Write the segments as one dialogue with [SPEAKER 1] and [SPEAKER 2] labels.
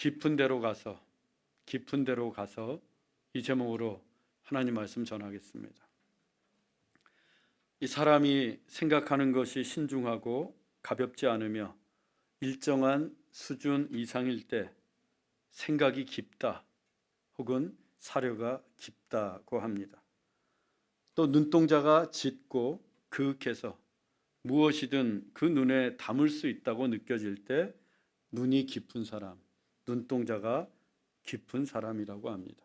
[SPEAKER 1] 깊은 데로 가서 이 제목으로 하나님 말씀 전하겠습니다. 이 사람이 생각하는 것이 신중하고 가볍지 않으며 일정한 수준 이상일 때 생각이 깊다 혹은 사려가 깊다고 합니다. 또 눈동자가 짙고 그윽해서 무엇이든 그 눈에 담을 수 있다고 느껴질 때 눈이 깊은 사람, 눈동자가 깊은 사람이라고 합니다.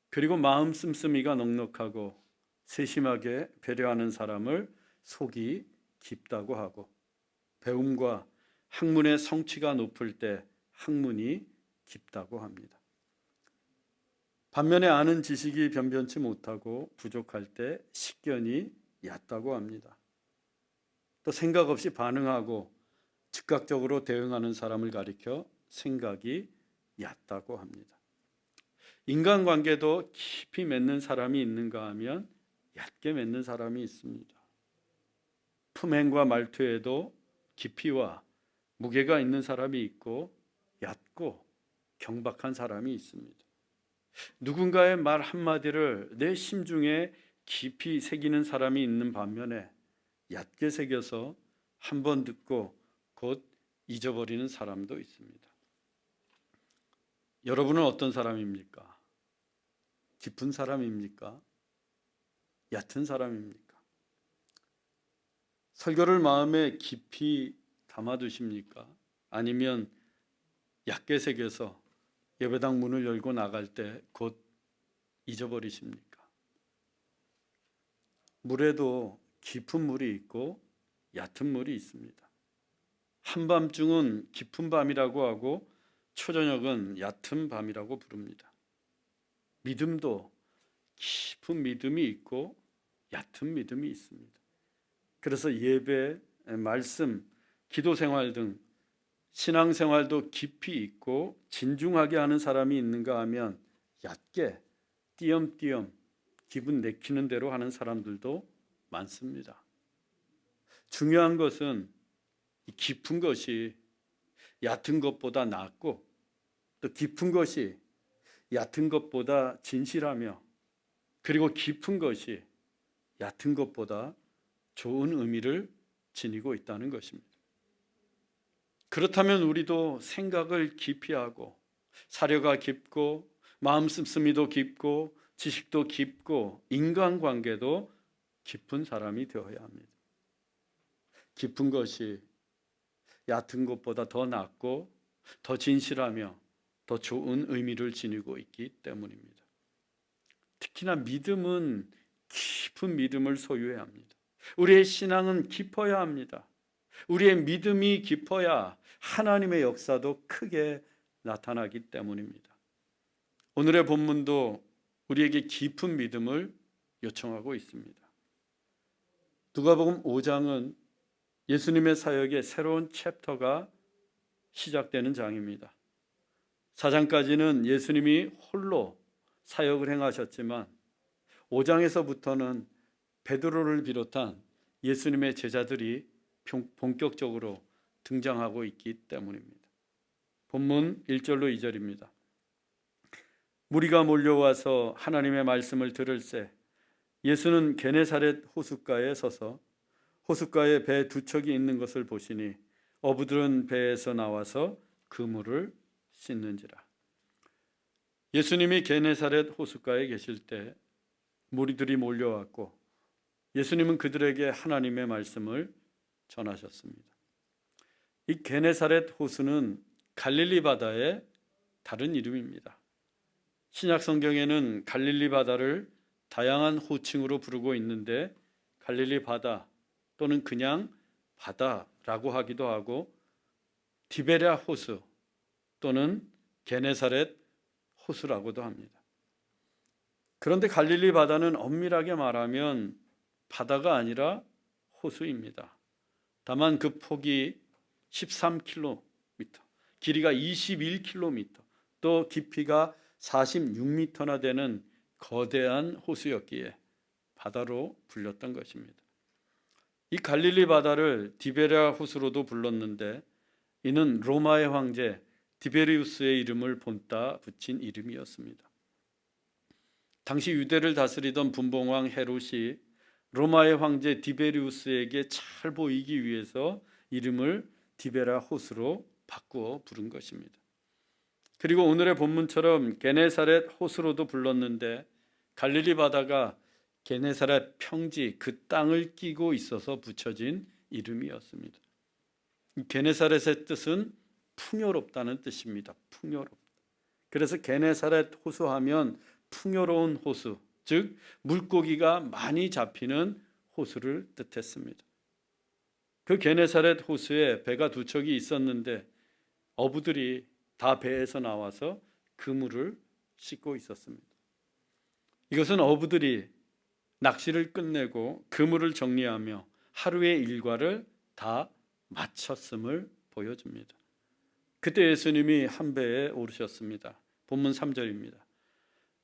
[SPEAKER 1] 그리고 마음 씀씀이가 넉넉하고 세심하게 배려하는 사람을 속이 깊다고 하고, 배움과 학문의 성취가 높을 때 학문이 깊다고 합니다. 반면에 아는 지식이 변변치 못하고 부족할 때 식견이 얕다고 합니다. 또 생각 없이 반응하고 즉각적으로 대응하는 사람을 가리켜 생각이 얕다고 합니다. 인간관계도 깊이 맺는 사람이 있는가 하면 얕게 맺는 사람이 있습니다. 품행과 말투에도 깊이와 무게가 있는 사람이 있고 얕고 경박한 사람이 있습니다. 누군가의 말 한마디를 내 심중에 깊이 새기는 사람이 있는 반면에 얕게 새겨서 한 번 듣고 곧 잊어버리는 사람도 있습니다. 여러분은 어떤 사람입니까? 깊은 사람입니까? 얕은 사람입니까? 설교를 마음에 깊이 담아두십니까? 아니면 얕게 새겨서 예배당 문을 열고 나갈 때 곧 잊어버리십니까? 물에도 깊은 물이 있고 얕은 물이 있습니다. 한밤중은 깊은 밤이라고 하고 초저녁은 얕은 밤이라고 부릅니다. 믿음도 깊은 믿음이 있고 얕은 믿음이 있습니다. 그래서 예배, 말씀, 기도 생활 등 신앙생활도 깊이 있고 진중하게 하는 사람이 있는가 하면 얕게 띄엄띄엄 기분 내키는 대로 하는 사람들도 많습니다. 중요한 것은 깊은 것이 얕은 것보다 낫고 또 깊은 것이 얕은 것보다 진실하며 그리고 깊은 것이 얕은 것보다 좋은 의미를 지니고 있다는 것입니다. 그렇다면 우리도 생각을 깊이 하고 사려가 깊고 마음 씀씀이도 깊고 지식도 깊고 인간관계도 깊은 사람이 되어야 합니다. 깊은 것이 얕은 것보다 더 낫고 더 진실하며 더 좋은 의미를 지니고 있기 때문입니다. 특히나 믿음은 깊은 믿음을 소유해야 합니다. 우리의 신앙은 깊어야 합니다. 우리의 믿음이 깊어야 하나님의 역사도 크게 나타나기 때문입니다. 오늘의 본문도 우리에게 깊은 믿음을 요청하고 있습니다. 누가복음 5장은 예수님의 사역의 새로운 챕터가 시작되는 장입니다. 4장까지는 예수님이 홀로 사역을 행하셨지만 5장에서부터는 베드로를 비롯한 예수님의 제자들이 본격적으로 등장하고 있기 때문입니다. 본문 1절로 2절입니다. 무리가 몰려와서 하나님의 말씀을 들을새 예수는 게네사렛 호숫가에 서서 호숫가에 배 두 척이 있는 것을 보시니 어부들은 배에서 나와서 그물을 씻는지라. 예수님이 게네사렛 호숫가에 계실 때 무리들이 몰려왔고 예수님은 그들에게 하나님의 말씀을 전하셨습니다. 이 게네사렛 호수는 갈릴리 바다의 다른 이름입니다. 신약 성경에는 갈릴리 바다를 다양한 호칭으로 부르고 있는데 갈릴리 바다 또는 그냥 바다라고 하기도 하고 디베랴 호수 또는 게네사렛 호수라고도 합니다. 그런데 갈릴리 바다는 엄밀하게 말하면 바다가 아니라 호수입니다. 다만 그 폭이 13km, 길이가 21km, 또 깊이가 46m나 되는 거대한 호수였기에 바다로 불렸던 것입니다. 이 갈릴리 바다를 디베랴 호수로도 불렀는데 이는 로마의 황제 디베리우스의 이름을 본따 붙인 이름이었습니다. 당시 유대를 다스리던 분봉왕 헤롯이 로마의 황제 디베리우스에게 잘 보이기 위해서 이름을 디베라 호수로 바꾸어 부른 것입니다. 그리고 오늘의 본문처럼 게네사렛 호수로도 불렀는데 갈릴리 바다가 게네사렛 평지 그 땅을 끼고 있어서 붙여진 이름이었습니다. 게네사렛의 뜻은 풍요롭다는 뜻입니다. 풍요롭다. 그래서 게네사렛 호수하면 풍요로운 호수, 즉 물고기가 많이 잡히는 호수를 뜻했습니다. 그 게네사렛 호수에 배가 두 척이 있었는데 어부들이 다 배에서 나와서 그물을 씻고 있었습니다. 이것은 어부들이 낚시를 끝내고 그물을 정리하며 하루의 일과를 다 마쳤음을 보여줍니다. 그때 예수님이 한 배에 오르셨습니다. 본문 3절입니다.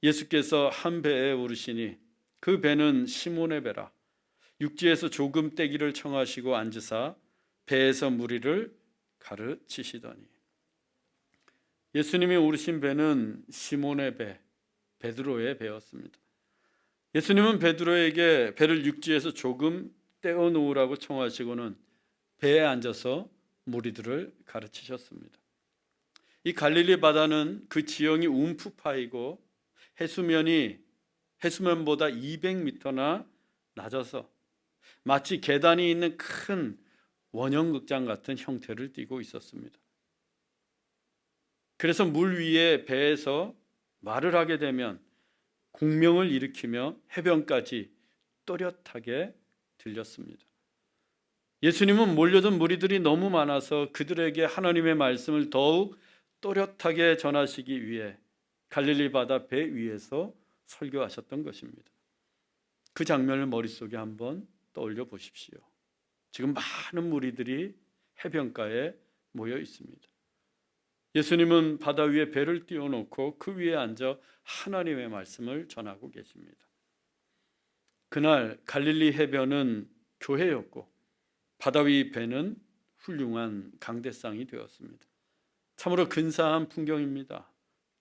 [SPEAKER 1] 예수께서 한 배에 오르시니 그 배는 시몬의 배라. 육지에서 조금 떼기를 청하시고 앉으사 배에서 무리를 가르치시더니. 예수님이 오르신 배는 시몬의 배, 베드로의 배였습니다. 예수님은 베드로에게 배를 육지에서 조금 떼어 놓으라고 청하시고는 배에 앉아서 무리들을 가르치셨습니다. 이 갈릴리 바다는 그 지형이 움푹 파이고 해수면보다 200m나 낮아서 마치 계단이 있는 큰 원형극장 같은 형태를 띠고 있었습니다. 그래서 물 위에 배에서 말을 하게 되면 공명을 일으키며 해변까지 또렷하게 들렸습니다. 예수님은 몰려든 무리들이 너무 많아서 그들에게 하나님의 말씀을 더욱 또렷하게 전하시기 위해 갈릴리 바다 배 위에서 설교하셨던 것입니다. 그 장면을 머릿속에 한번 떠올려 보십시오. 지금 많은 무리들이 해변가에 모여 있습니다. 예수님은 바다 위에 배를 띄워놓고 그 위에 앉아 하나님의 말씀을 전하고 계십니다. 그날 갈릴리 해변은 교회였고 바다 위 배는 훌륭한 강대상이 되었습니다. 참으로 근사한 풍경입니다.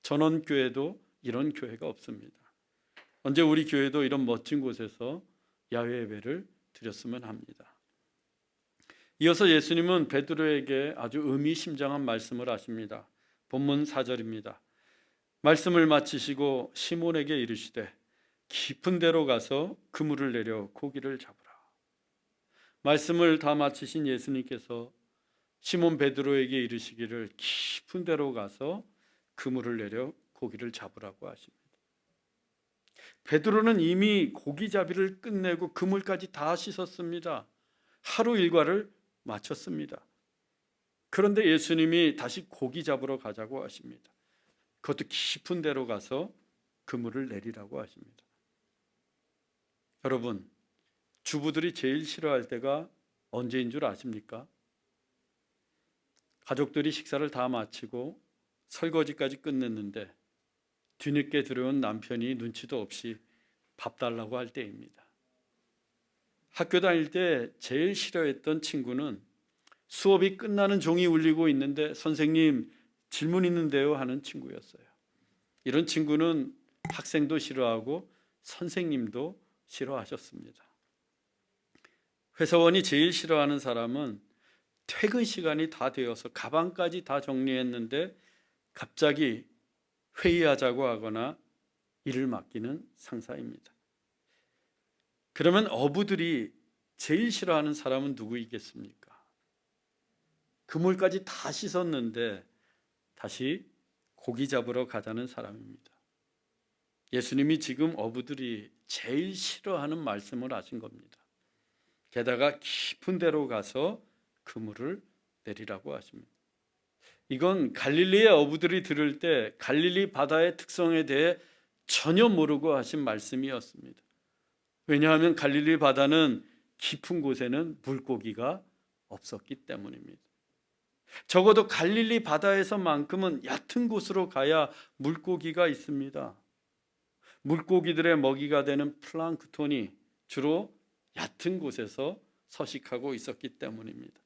[SPEAKER 1] 전원교회도 이런 교회가 없습니다. 언제 우리 교회도 이런 멋진 곳에서 야외 예배를 드렸으면 합니다. 이어서 예수님은 베드로에게 아주 의미심장한 말씀을 하십니다. 본문 4절입니다. 말씀을 마치시고 시몬에게 이르시되 깊은 데로 가서 그물을 내려 고기를 잡으라. 말씀을 다 마치신 예수님께서 시몬 베드로에게 이르시기를 깊은 데로 가서 그물을 내려 고기를 잡으라고 하십니다. 베드로는 이미 고기잡이를 끝내고 그물까지 다 씻었습니다. 하루 일과를 마쳤습니다. 그런데 예수님이 다시 고기 잡으러 가자고 하십니다. 그것도 깊은 데로 가서 그물을 내리라고 하십니다. 여러분, 주부들이 제일 싫어할 때가 언제인 줄 아십니까? 가족들이 식사를 다 마치고 설거지까지 끝냈는데 뒤늦게 들어온 남편이 눈치도 없이 밥 달라고 할 때입니다. 학교 다닐 때 제일 싫어했던 친구는 수업이 끝나는 종이 울리고 있는데 선생님 질문 있는데요 하는 친구였어요. 이런 친구는 학생도 싫어하고 선생님도 싫어하셨습니다. 회사원이 제일 싫어하는 사람은 퇴근 시간이 다 되어서 가방까지 다 정리했는데 갑자기 회의하자고 하거나 일을 맡기는 상사입니다. 그러면 어부들이 제일 싫어하는 사람은 누구이겠습니까? 그물까지 다 씻었는데 다시 고기 잡으러 가자는 사람입니다. 예수님이 지금 어부들이 제일 싫어하는 말씀을 하신 겁니다. 게다가 깊은 데로 가서 그물을 내리라고 하십니다. 이건 갈릴리의 어부들이 들을 때 갈릴리 바다의 특성에 대해 전혀 모르고 하신 말씀이었습니다. 왜냐하면 갈릴리 바다는 깊은 곳에는 물고기가 없었기 때문입니다. 적어도 갈릴리 바다에서만큼은 얕은 곳으로 가야 물고기가 있습니다. 물고기들의 먹이가 되는 플랑크톤이 주로 얕은 곳에서 서식하고 있었기 때문입니다.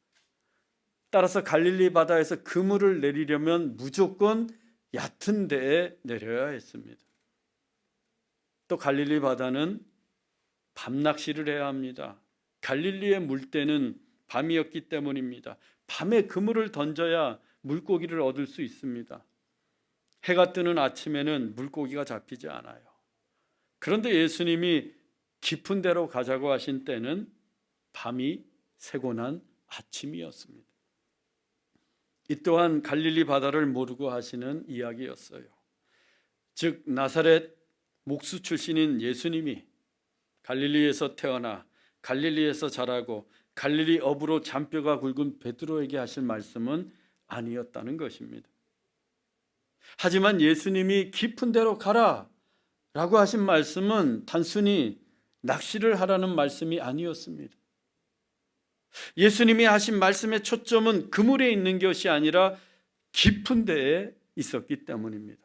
[SPEAKER 1] 따라서 갈릴리 바다에서 그물을 내리려면 무조건 얕은 데에 내려야 했습니다. 또 갈릴리 바다는 밤 낚시를 해야 합니다. 갈릴리의 물때는 밤이었기 때문입니다. 밤에 그물을 던져야 물고기를 얻을 수 있습니다. 해가 뜨는 아침에는 물고기가 잡히지 않아요. 그런데 예수님이 깊은 데로 가자고 하신 때는 밤이 새고 난 아침이었습니다. 이 또한 갈릴리 바다를 모르고 하시는 이야기였어요. 즉 나사렛 목수 출신인 예수님이 갈릴리에서 태어나 갈릴리에서 자라고 갈릴리 어부로 잔뼈가 굵은 베드로에게 하실 말씀은 아니었다는 것입니다. 하지만 예수님이 깊은 데로 가라 라고 하신 말씀은 단순히 낚시를 하라는 말씀이 아니었습니다. 예수님이 하신 말씀의 초점은 그물에 있는 것이 아니라 깊은 데에 있었기 때문입니다.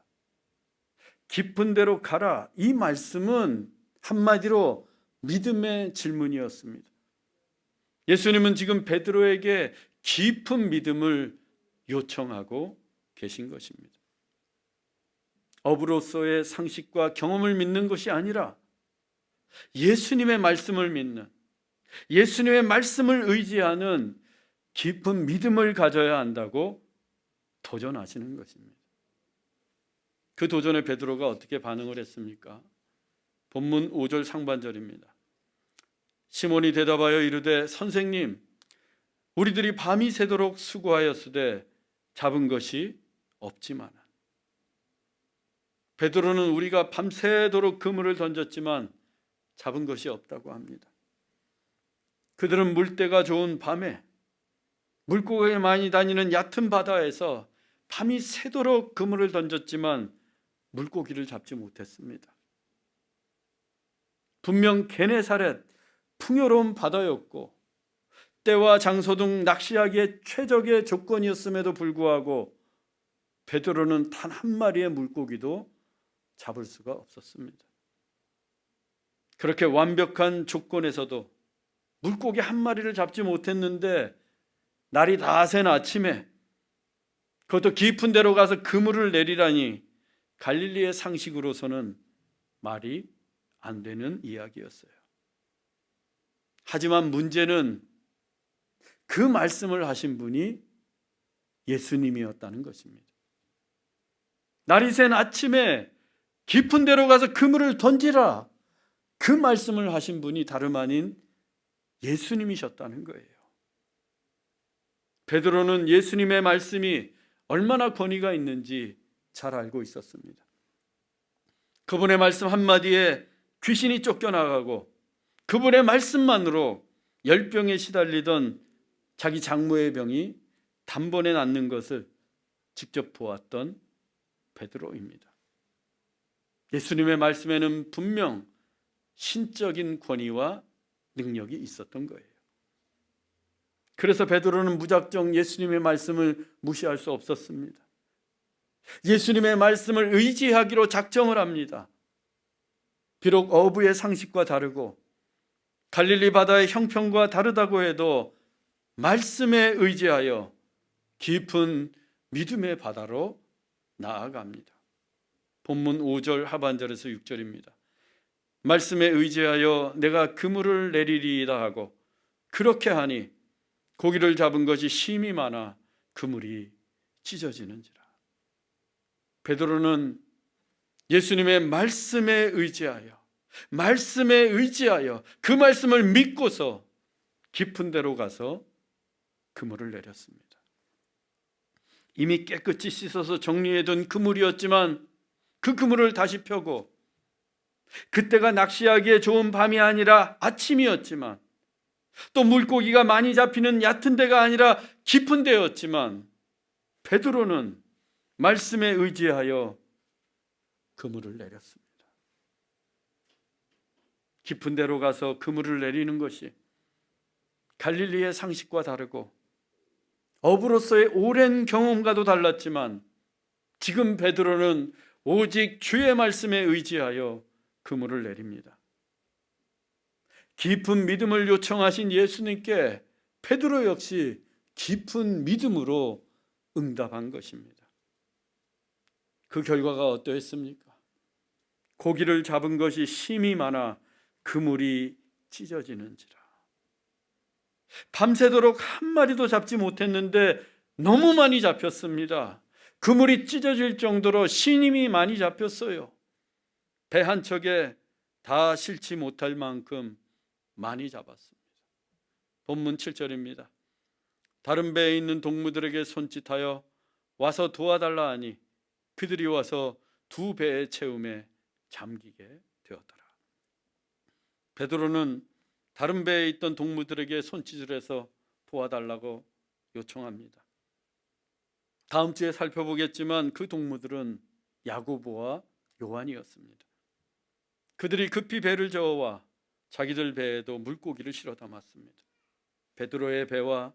[SPEAKER 1] 깊은 데로 가라, 이 말씀은 한마디로 믿음의 질문이었습니다. 예수님은 지금 베드로에게 깊은 믿음을 요청하고 계신 것입니다. 어부로서의 상식과 경험을 믿는 것이 아니라 예수님의 말씀을 믿는, 예수님의 말씀을 의지하는 깊은 믿음을 가져야 한다고 도전하시는 것입니다. 그 도전에 베드로가 어떻게 반응을 했습니까? 본문 5절 상반절입니다. 시몬이 대답하여 이르되 선생님, 우리들이 밤이 새도록 수고하였으되 잡은 것이 없지만. 베드로는 우리가 밤새도록 그물을 던졌지만 잡은 것이 없다고 합니다. 그들은 물때가 좋은 밤에 물고기가 많이 다니는 얕은 바다에서 밤이 새도록 그물을 던졌지만 물고기를 잡지 못했습니다. 분명 게네사렛 풍요로운 바다였고 때와 장소 등 낚시하기에 최적의 조건이었음에도 불구하고 베드로는 단 한 마리의 물고기도 잡을 수가 없었습니다. 그렇게 완벽한 조건에서도 물고기 한 마리를 잡지 못했는데 날이 다 센 아침에 그것도 깊은 데로 가서 그물을 내리라니 갈릴리의 상식으로서는 말이 안 되는 이야기였어요. 하지만 문제는 그 말씀을 하신 분이 예수님이었다는 것입니다. 날이 센 아침에 깊은 데로 가서 그물을 던지라, 그 말씀을 하신 분이 다름 아닌 예수님이셨다는 거예요. 베드로는 예수님의 말씀이 얼마나 권위가 있는지 잘 알고 있었습니다. 그분의 말씀 한마디에 귀신이 쫓겨나가고 그분의 말씀만으로 열병에 시달리던 자기 장모의 병이 단번에 낫는 것을 직접 보았던 베드로입니다. 예수님의 말씀에는 분명 신적인 권위와 능력이 있었던 거예요. 그래서 베드로는 무작정 예수님의 말씀을 무시할 수 없었습니다. 예수님의 말씀을 의지하기로 작정을 합니다. 비록 어부의 상식과 다르고 갈릴리 바다의 형편과 다르다고 해도 말씀에 의지하여 깊은 믿음의 바다로 나아갑니다. 본문 5절 하반절에서 6절입니다. 말씀에 의지하여 내가 그물을 내리리이다 하고 그렇게 하니 고기를 잡은 것이 심히 많아 그물이 찢어지는지라. 베드로는 예수님의 말씀에 의지하여 그 말씀을 믿고서 깊은 데로 가서 그물을 내렸습니다. 이미 깨끗이 씻어서 정리해둔 그물이었지만 그 그물을 다시 펴고 그때가 낚시하기에 좋은 밤이 아니라 아침이었지만 또 물고기가 많이 잡히는 얕은 데가 아니라 깊은 데였지만 베드로는 말씀에 의지하여 그물을 내렸습니다. 깊은 데로 가서 그물을 내리는 것이 갈릴리의 상식과 다르고 어부로서의 오랜 경험과도 달랐지만 지금 베드로는 오직 주의 말씀에 의지하여 그물을 내립니다. 깊은 믿음을 요청하신 예수님께 베드로 역시 깊은 믿음으로 응답한 것입니다. 그 결과가 어떠했습니까? 고기를 잡은 것이 심이 많아 그물이 찢어지는지라. 밤새도록 한 마리도 잡지 못했는데 너무 많이 잡혔습니다. 그물이 찢어질 정도로 신임이 많이 잡혔어요. 배 한 척에 다 실지 못할 만큼 많이 잡았습니다. 본문 7절입니다. 다른 배에 있는 동무들에게 손짓하여 와서 도와달라 하니 그들이 와서 두 배의 채움에 잠기게 되었더라. 베드로는 다른 배에 있던 동무들에게 손짓을 해서 도와달라고 요청합니다. 다음 주에 살펴보겠지만 그 동무들은 야고보와 요한이었습니다. 그들이 급히 배를 저어와 자기들 배에도 물고기를 실어 담았습니다. 베드로의 배와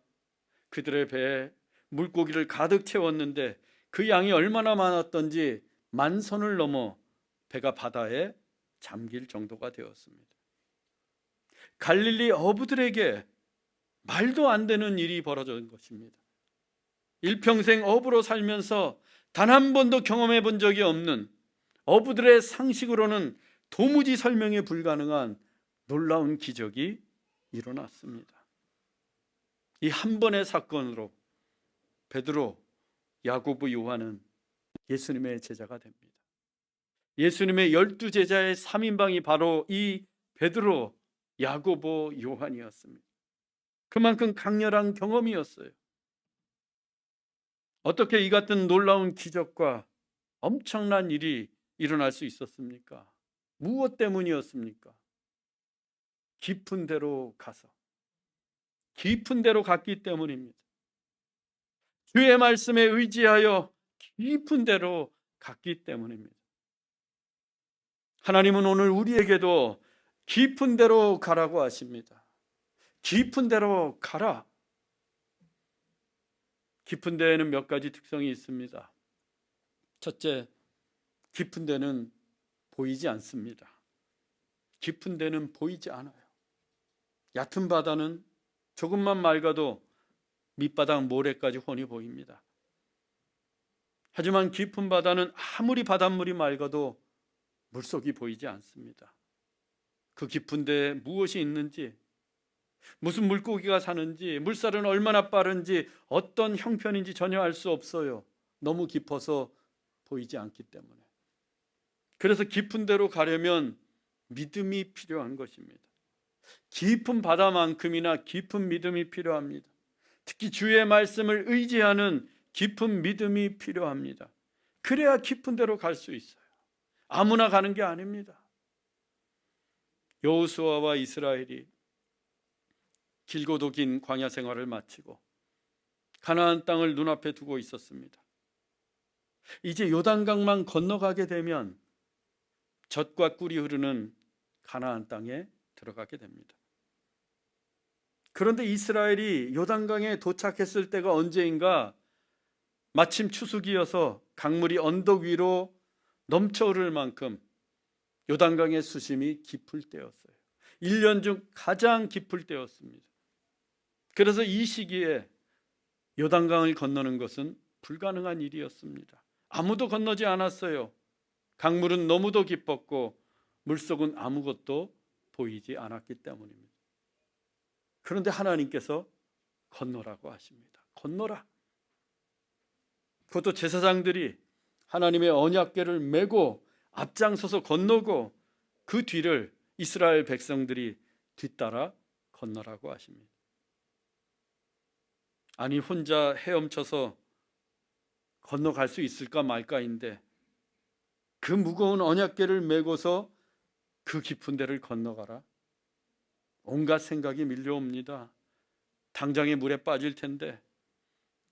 [SPEAKER 1] 그들의 배에 물고기를 가득 채웠는데 그 양이 얼마나 많았던지 만선을 넘어 배가 바다에 잠길 정도가 되었습니다. 갈릴리 어부들에게 말도 안 되는 일이 벌어진 것입니다. 일평생 어부로 살면서 단 한 번도 경험해 본 적이 없는, 어부들의 상식으로는 도무지 설명이 불가능한 놀라운 기적이 일어났습니다. 이 한 번의 사건으로 베드로, 야고보, 요한은 예수님의 제자가 됩니다. 예수님의 12제자의 3인방이 바로 이 베드로, 야고보, 요한이었습니다. 그만큼 강렬한 경험이었어요. 어떻게 이 같은 놀라운 기적과 엄청난 일이 일어날 수 있었습니까? 무엇 때문이었습니까? 깊은 데로 가서, 깊은 데로 갔기 때문입니다. 주의 말씀에 의지하여 깊은 데로 갔기 때문입니다. 하나님은 오늘 우리에게도 깊은 데로 가라고 하십니다. 깊은 데로 가라. 깊은 데에는 몇 가지 특성이 있습니다. 첫째, 깊은 데는 보이지 않습니다. 깊은 데는 보이지 않아요. 얕은 바다는 조금만 맑아도 밑바닥 모래까지 훤히 보입니다. 하지만 깊은 바다는 아무리 바닷물이 맑아도 물속이 보이지 않습니다. 그 깊은 데에 무엇이 있는지, 무슨 물고기가 사는지, 물살은 얼마나 빠른지, 어떤 형편인지 전혀 알 수 없어요. 너무 깊어서 보이지 않기 때문에. 그래서 깊은 데로 가려면 믿음이 필요한 것입니다. 깊은 바다만큼이나 깊은 믿음이 필요합니다. 특히 주의 말씀을 의지하는 깊은 믿음이 필요합니다. 그래야 깊은 데로 갈 수 있어요. 아무나 가는 게 아닙니다. 여호수아와 이스라엘이 길고도 긴 광야 생활을 마치고 가나안 땅을 눈앞에 두고 있었습니다. 이제 요단강만 건너가게 되면 젖과 꿀이 흐르는 가나안 땅에 들어가게 됩니다. 그런데 이스라엘이 요단강에 도착했을 때가 언제인가? 마침 추수기여서 강물이 언덕 위로 넘쳐 흐를 만큼 요단강의 수심이 깊을 때였어요. 1년 중 가장 깊을 때였습니다. 그래서 이 시기에 요단강을 건너는 것은 불가능한 일이었습니다. 아무도 건너지 않았어요. 강물은 너무도 깊었고 물속은 아무것도 보이지 않았기 때문입니다. 그런데 하나님께서 건너라고 하십니다. 건너라. 그것도 제사장들이 하나님의 언약궤를 메고 앞장서서 건너고 그 뒤를 이스라엘 백성들이 뒤따라 건너라고 하십니다. 아니, 혼자 헤엄쳐서 건너갈 수 있을까 말까인데 그 무거운 언약궤를 메고서 그 깊은 데를 건너가라. 온갖 생각이 밀려옵니다. 당장에 물에 빠질 텐데,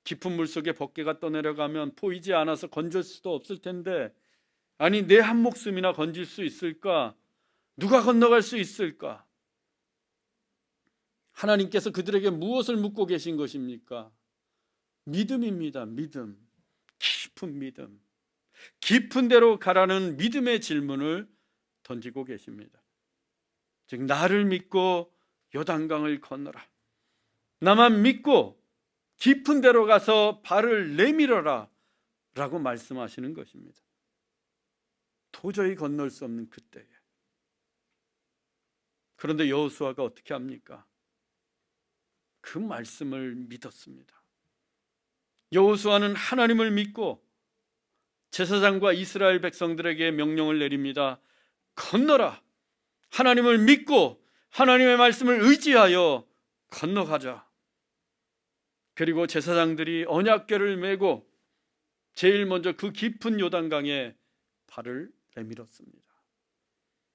[SPEAKER 1] 깊은 물속에 벗개가 떠내려가면 보이지 않아서 건질 수도 없을 텐데, 아니 내 한 목숨이나 건질 수 있을까? 누가 건너갈 수 있을까? 하나님께서 그들에게 무엇을 묻고 계신 것입니까? 믿음입니다. 믿음. 깊은 믿음. 깊은 데로 가라는 믿음의 질문을 던지고 계십니다. 즉, 나를 믿고 요단강을 건너라. 나만 믿고 깊은 데로 가서 발을 내밀어라 라고 말씀하시는 것입니다. 도저히 건널 수 없는 그때에. 그런데 여호수아가 어떻게 합니까? 그 말씀을 믿었습니다. 여호수아는 하나님을 믿고 제사장과 이스라엘 백성들에게 명령을 내립니다. 건너라. 하나님을 믿고 하나님의 말씀을 의지하여 건너가자. 그리고 제사장들이 언약궤를 메고 제일 먼저 그 깊은 요단강에 발을 내밀었습니다.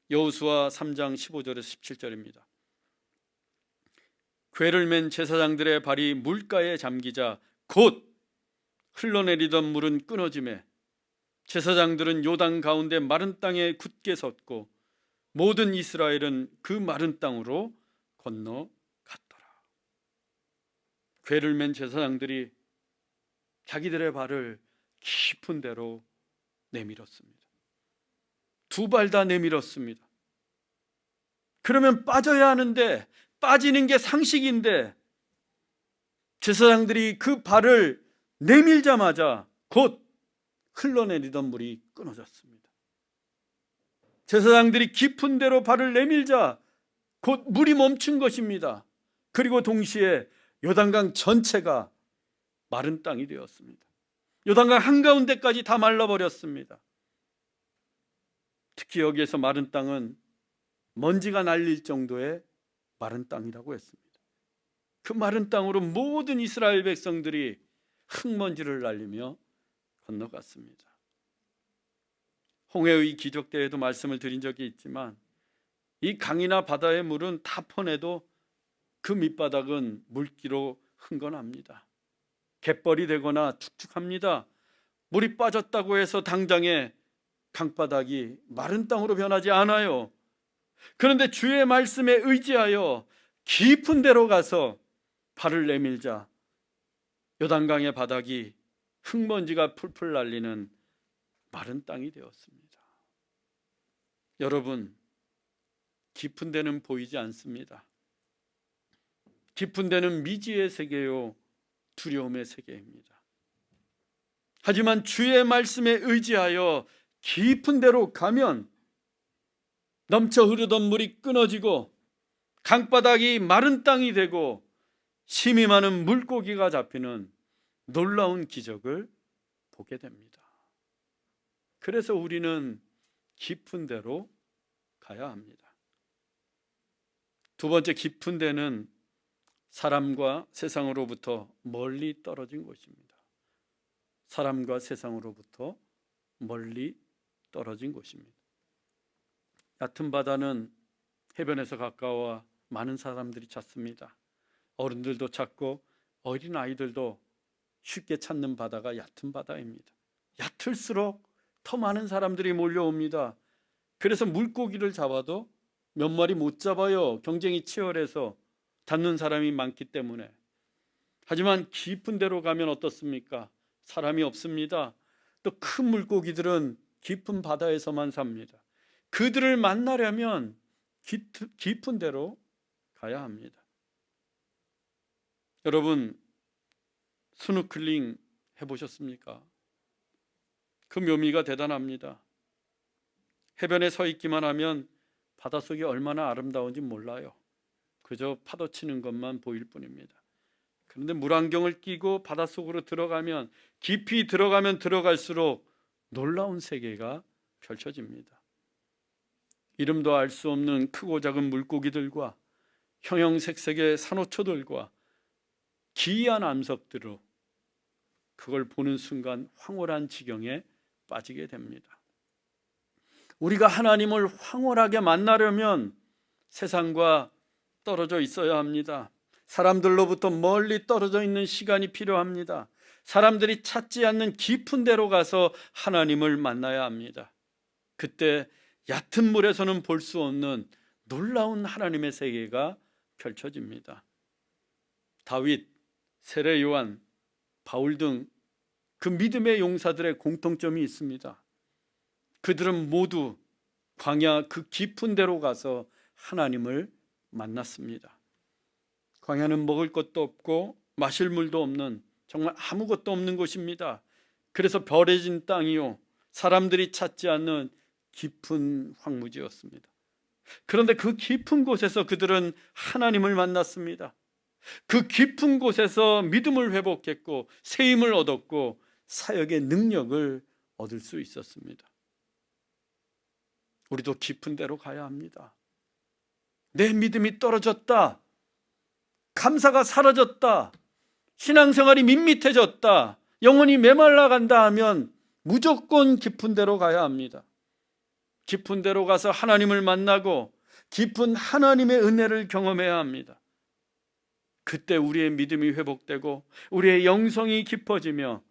[SPEAKER 1] 여호수아 3장 15절에서 17절입니다. 궤를 맨 제사장들의 발이 물가에 잠기자 곧 흘러내리던 물은 끊어지매 제사장들은 요단 가운데 마른 땅에 굳게 섰고 모든 이스라엘은 그 마른 땅으로 건너갔더라. 궤를 맨 제사장들이 자기들의 발을 깊은 데로 내밀었습니다. 두 발 다 내밀었습니다. 그러면 빠져야 하는데, 빠지는 게 상식인데 제사장들이 그 발을 내밀자마자 곧 흘러내리던 물이 끊어졌습니다. 제사장들이 깊은 데로 발을 내밀자 곧 물이 멈춘 것입니다. 그리고 동시에 요단강 전체가 마른 땅이 되었습니다. 요단강 한가운데까지 다 말라버렸습니다. 특히 여기에서 마른 땅은 먼지가 날릴 정도의 마른 땅이라고 했습니다. 그 마른 땅으로 모든 이스라엘 백성들이 흙먼지를 날리며 건너갔습니다. 홍해의 기적 때에도 말씀을 드린 적이 있지만 이 강이나 바다의 물은 다 퍼내도 그 밑바닥은 물기로 흥건합니다. 갯벌이 되거나 축축합니다. 물이 빠졌다고 해서 당장에 강바닥이 마른 땅으로 변하지 않아요. 그런데 주의 말씀에 의지하여 깊은 데로 가서 발을 내밀자 요단강의 바닥이 흙먼지가 풀풀 날리는 마른 땅이 되었습니다. 여러분, 깊은 데는 보이지 않습니다. 깊은 데는 미지의 세계요 두려움의 세계입니다. 하지만 주의 말씀에 의지하여 깊은 데로 가면 넘쳐 흐르던 물이 끊어지고 강바닥이 마른 땅이 되고 심이 많은 물고기가 잡히는 놀라운 기적을 보게 됩니다. 그래서 우리는 깊은 데로 가야 합니다. 두 번째, 깊은 데는 사람과 세상으로부터 멀리 떨어진 곳입니다. 사람과 세상으로부터 멀리 떨어진 곳입니다. 얕은 바다는 해변에서 가까워 많은 사람들이 찾습니다. 어른들도 찾고 어린 아이들도 쉽게 찾는 바다가 얕은 바다입니다. 얕을수록 더 많은 사람들이 몰려옵니다. 그래서 물고기를 잡아도 몇 마리 못 잡아요. 경쟁이 치열해서 잡는 사람이 많기 때문에. 하지만 깊은 데로 가면 어떻습니까? 사람이 없습니다. 또 큰 물고기들은 깊은 바다에서만 삽니다. 그들을 만나려면 깊은 데로 가야 합니다. 여러분, 스노클링 해보셨습니까? 그 묘미가 대단합니다. 해변에 서 있기만 하면 바닷속이 얼마나 아름다운지 몰라요. 그저 파도 치는 것만 보일 뿐입니다. 그런데 물안경을 끼고 바닷속으로 들어가면, 깊이 들어가면 들어갈수록 놀라운 세계가 펼쳐집니다. 이름도 알 수 없는 크고 작은 물고기들과 형형색색의 산호초들과 기이한 암석들로 그걸 보는 순간 황홀한 지경에 빠지게 됩니다. 우리가 하나님을 황홀하게 만나려면 세상과 떨어져 있어야 합니다. 사람들로부터 멀리 떨어져 있는 시간이 필요합니다. 사람들이 찾지 않는 깊은 데로 가서 하나님을 만나야 합니다. 그때 얕은 물에서는 볼 수 없는 놀라운 하나님의 세계가 펼쳐집니다. 다윗, 세례 요한, 바울 등 그 믿음의 용사들의 공통점이 있습니다. 그들은 모두 광야 그 깊은 데로 가서 하나님을 만났습니다. 광야는 먹을 것도 없고 마실 물도 없는 정말 아무것도 없는 곳입니다. 그래서 버려진 땅이요, 사람들이 찾지 않는 깊은 황무지였습니다. 그런데 그 깊은 곳에서 그들은 하나님을 만났습니다. 그 깊은 곳에서 믿음을 회복했고 새 힘을 얻었고 사역의 능력을 얻을 수 있었습니다. 우리도 깊은 데로 가야 합니다. 내 믿음이 떨어졌다, 감사가 사라졌다, 신앙생활이 밋밋해졌다, 영혼이 메말라 간다 하면 무조건 깊은 데로 가야 합니다. 깊은 데로 가서 하나님을 만나고 깊은 하나님의 은혜를 경험해야 합니다. 그때 우리의 믿음이 회복되고 우리의 영성이 깊어지며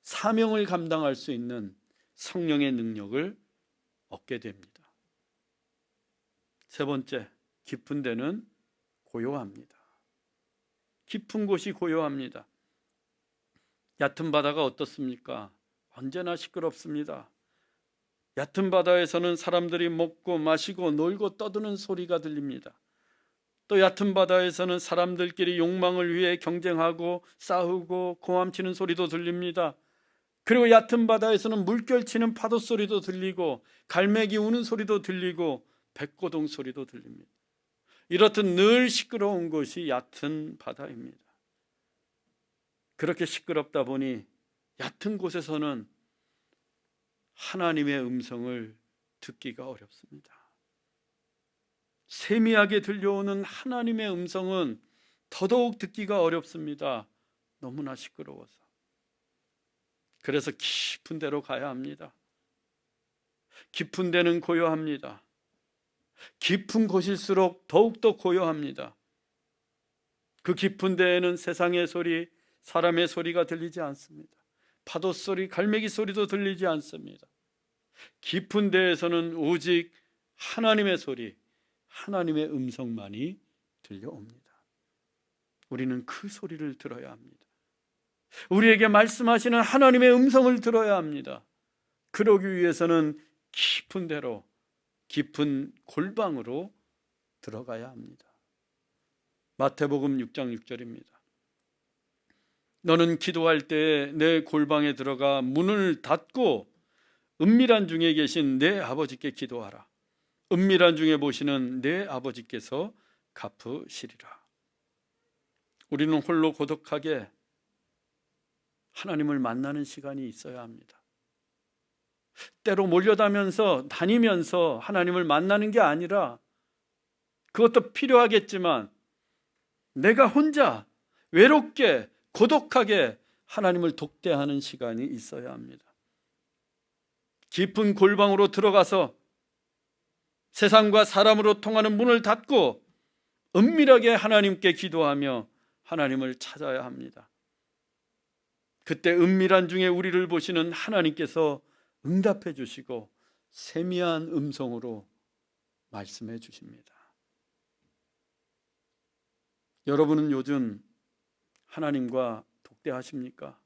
[SPEAKER 1] 사명을 감당할 수 있는 성령의 능력을 얻게 됩니다. 세 번째, 깊은 데는 고요합니다. 깊은 곳이 고요합니다. 얕은 바다가 어떻습니까? 언제나 시끄럽습니다. 얕은 바다에서는 사람들이 먹고 마시고 놀고 떠드는 소리가 들립니다. 또 얕은 바다에서는 사람들끼리 욕망을 위해 경쟁하고 싸우고 고함치는 소리도 들립니다. 그리고 얕은 바다에서는 물결치는 파도 소리도 들리고 갈매기 우는 소리도 들리고 백고동 소리도 들립니다. 이렇듯 늘 시끄러운 곳이 얕은 바다입니다. 그렇게 시끄럽다 보니 얕은 곳에서는 하나님의 음성을 듣기가 어렵습니다. 세미하게 들려오는 하나님의 음성은 더더욱 듣기가 어렵습니다. 너무나 시끄러워서. 그래서 깊은 데로 가야 합니다. 깊은 데는 고요합니다. 깊은 곳일수록 더욱더 고요합니다. 그 깊은 데에는 세상의 소리, 사람의 소리가 들리지 않습니다. 파도 소리, 갈매기 소리도 들리지 않습니다. 깊은 데에서는 오직 하나님의 소리, 하나님의 음성만이 들려옵니다. 우리는 그 소리를 들어야 합니다. 우리에게 말씀하시는 하나님의 음성을 들어야 합니다. 그러기 위해서는 깊은 데로, 깊은 골방으로 들어가야 합니다. 마태복음 6장 6절입니다. 너는 기도할 때에 내 골방에 들어가 문을 닫고 은밀한 중에 계신 내 아버지께 기도하라. 은밀한 중에 보시는 내 아버지께서 갚으시리라. 우리는 홀로 고독하게 하나님을 만나는 시간이 있어야 합니다. 때로 다니면서 하나님을 만나는 게 아니라, 그것도 필요하겠지만 내가 혼자 외롭게 고독하게 하나님을 독대하는 시간이 있어야 합니다. 깊은 골방으로 들어가서 세상과 사람으로 통하는 문을 닫고 은밀하게 하나님께 기도하며 하나님을 찾아야 합니다. 그때 은밀한 중에 우리를 보시는 하나님께서 응답해 주시고 세미한 음성으로 말씀해 주십니다. 여러분은 요즘 하나님과 독대하십니까?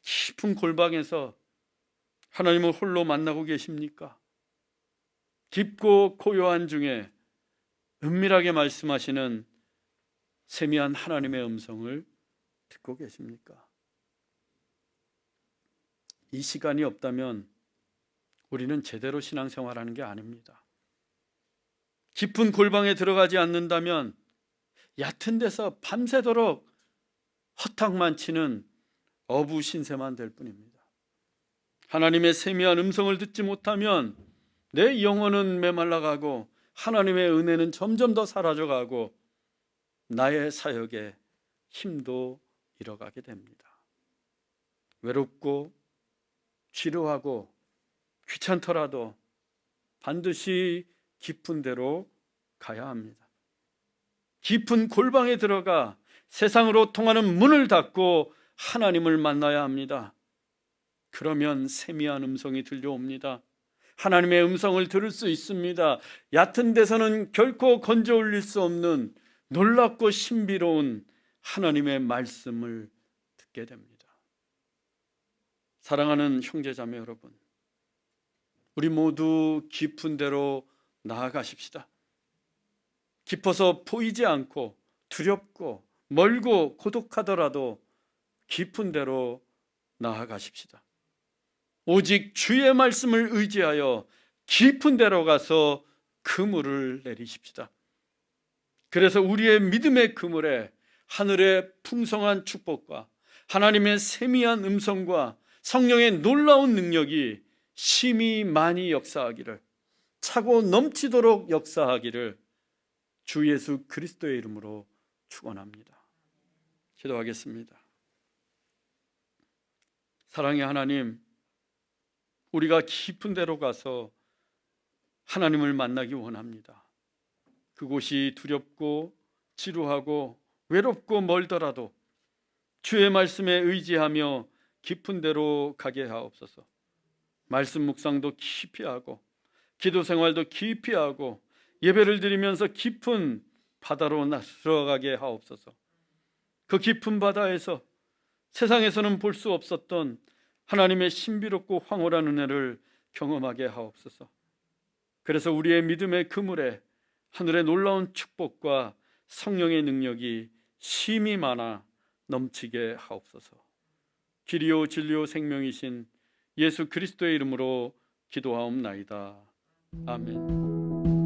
[SPEAKER 1] 깊은 골방에서 하나님을 홀로 만나고 계십니까? 깊고 고요한 중에 은밀하게 말씀하시는 세미한 하나님의 음성을 듣고 계십니까? 이 시간이 없다면 우리는 제대로 신앙생활하는 게 아닙니다. 깊은 골방에 들어가지 않는다면 얕은 데서 밤새도록 허탕만 치는 어부신세만 될 뿐입니다. 하나님의 세미한 음성을 듣지 못하면 내 영혼은 메말라가고 하나님의 은혜는 점점 더 사라져가고 나의 사역에 힘도 잃어가게 됩니다. 외롭고 지루하고 귀찮더라도 반드시 깊은 데로 가야 합니다. 깊은 골방에 들어가 세상으로 통하는 문을 닫고 하나님을 만나야 합니다. 그러면 세미한 음성이 들려옵니다. 하나님의 음성을 들을 수 있습니다. 얕은 데서는 결코 건져 올릴 수 없는 놀랍고 신비로운 하나님의 말씀을 듣게 됩니다. 사랑하는 형제자매 여러분, 우리 모두 깊은 데로 나아가십시다. 깊어서 보이지 않고 두렵고 멀고 고독하더라도 깊은 데로 나아가십시다. 오직 주의 말씀을 의지하여 깊은 데로 가서 그물을 내리십시다. 그래서 우리의 믿음의 그물에 하늘의 풍성한 축복과 하나님의 세미한 음성과 성령의 놀라운 능력이 심히 많이 역사하기를, 차고 넘치도록 역사하기를 주 예수 그리스도의 이름으로 축원합니다. 기도하겠습니다. 사랑의 하나님, 우리가 깊은 데로 가서 하나님을 만나기 원합니다. 그곳이 두렵고 지루하고 외롭고 멀더라도 주의 말씀에 의지하며 깊은 데로 가게 하옵소서. 말씀 묵상도 깊이 하고 기도 생활도 깊이 하고 예배를 드리면서 깊은 바다로 들어가게 하옵소서. 그 깊은 바다에서 세상에서는 볼 수 없었던 하나님의 신비롭고 황홀한 은혜를 경험하게 하옵소서. 그래서 우리의 믿음의 그물에 하늘의 놀라운 축복과 성령의 능력이 심히 많아 넘치게 하옵소서. 길이요 진리요 생명이신 예수 그리스도의 이름으로 기도하옵나이다. 아멘.